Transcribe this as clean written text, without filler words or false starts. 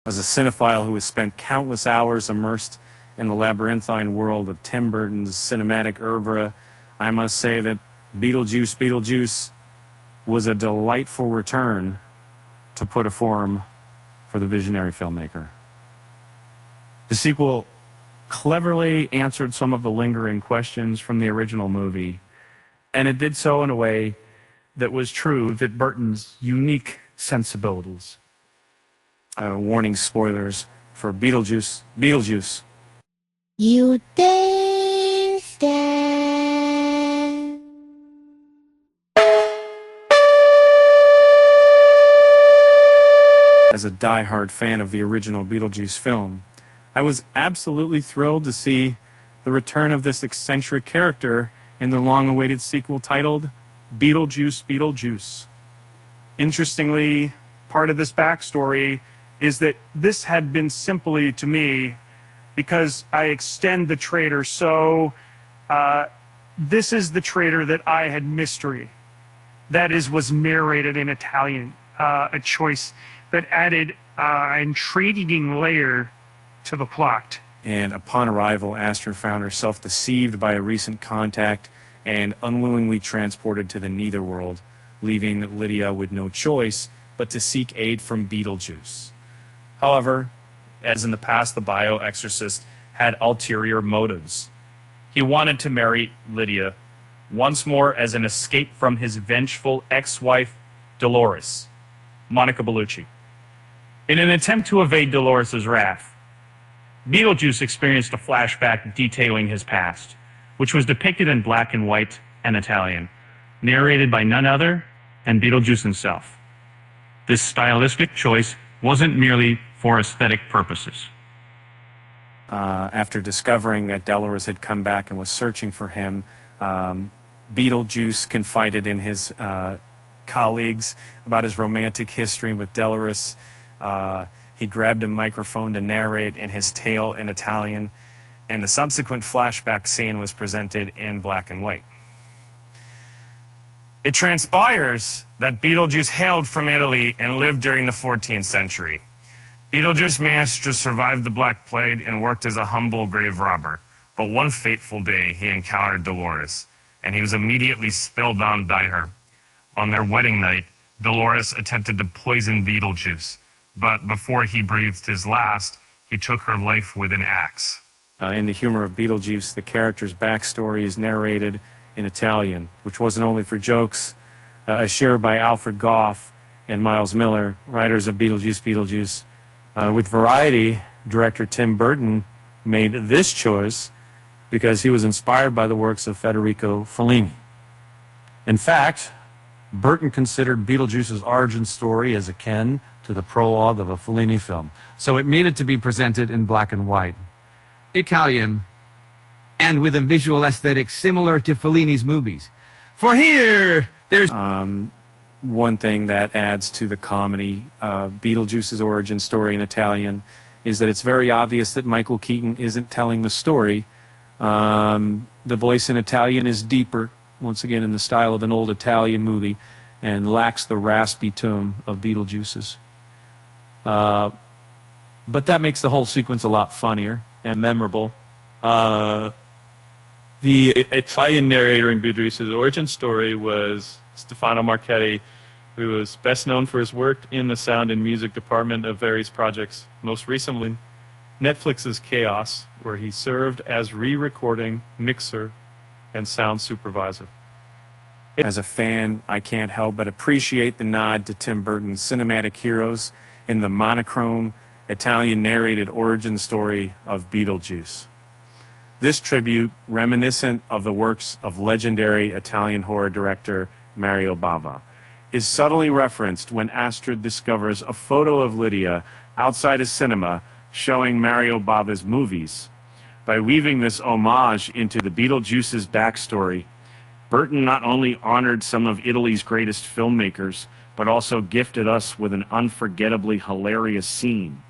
As a cinephile who has spent countless hours immersed in the labyrinthine world of Tim Burton's cinematic oeuvre, I must say that Beetlejuice Beetlejuice was a delightful return to put a form for the visionary filmmaker. The sequel cleverly answered some of the lingering questions from the original movie, and it did so in a way that was true to Burton's unique sensibilities. Warning spoilers for Beetlejuice Beetlejuice. You taste it. As a die-hard fan of the original Beetlejuice film, I was absolutely thrilled to see the return of this eccentric character in the long-awaited sequel titled Beetlejuice Beetlejuice. Interestingly, part of this backstory is that this had been simply, to me, because I extend the traitor, so this is the traitor that I had mystery. That is, was narrated in Italian, a choice that added an intriguing layer to the plot. And upon arrival, Astrid found herself deceived by a recent contact and unwillingly transported to the Netherworld, leaving Lydia with no choice but to seek aid from Beetlejuice. However, as in the past, the bio-exorcist had ulterior motives. He wanted to marry Lydia once more as an escape from his vengeful ex-wife, Dolores, Monica Bellucci. In an attempt to evade Dolores's wrath, Beetlejuice experienced a flashback detailing his past, which was depicted in black and white and Italian, narrated by none other than Beetlejuice himself. This stylistic choice wasn't merely for aesthetic purposes. After discovering that Dolores had come back and was searching for him, Beetlejuice confided in his colleagues about his romantic history with Dolores. He grabbed a microphone to narrate in his tale in Italian, and the subsequent flashback scene was presented in black and white. It transpires that Beetlejuice hailed from Italy and lived during the 14th century. Beetlejuice managed to survive the Black Plague and worked as a humble grave robber. But one fateful day, he encountered Dolores, and he was immediately spellbound by her. On their wedding night, Dolores attempted to poison Beetlejuice, but before he breathed his last, he took her life with an axe. In the humor of Beetlejuice, the character's backstory is narrated in Italian, which wasn't only for jokes, shared by Alfred Goff and Miles Miller, writers of Beetlejuice Beetlejuice. With Variety, director Tim Burton made this choice because he was inspired by the works of Federico Fellini. In fact, Burton considered Beetlejuice's origin story as akin to the prologue of a Fellini film, so it needed to be presented in black and white, Italian, and with a visual aesthetic similar to Fellini's movies. For here, there's one thing that adds to the comedy of Beetlejuice's origin story in Italian is that it's very obvious that Michael Keaton isn't telling the story. The voice in Italian is deeper, once again in the style of an old Italian movie, and lacks the raspy tone of Beetlejuice's. But that makes the whole sequence a lot funnier and memorable. The Italian narrator in Beetlejuice's origin story was Stefano Marchetti, who was best known for his work in the sound and music department of various projects, most recently Netflix's Chaos, where he served as re-recording, mixer, and sound supervisor. As a fan, I can't help but appreciate the nod to Tim Burton's cinematic heroes in the monochrome, Italian-narrated origin story of Beetlejuice. This tribute, reminiscent of the works of legendary Italian horror director Mario Bava, is subtly referenced when Astrid discovers a photo of Lydia outside a cinema showing Mario Bava's movies. By weaving this homage into the Beetlejuice's backstory, Burton not only honored some of Italy's greatest filmmakers, but also gifted us with an unforgettably hilarious scene.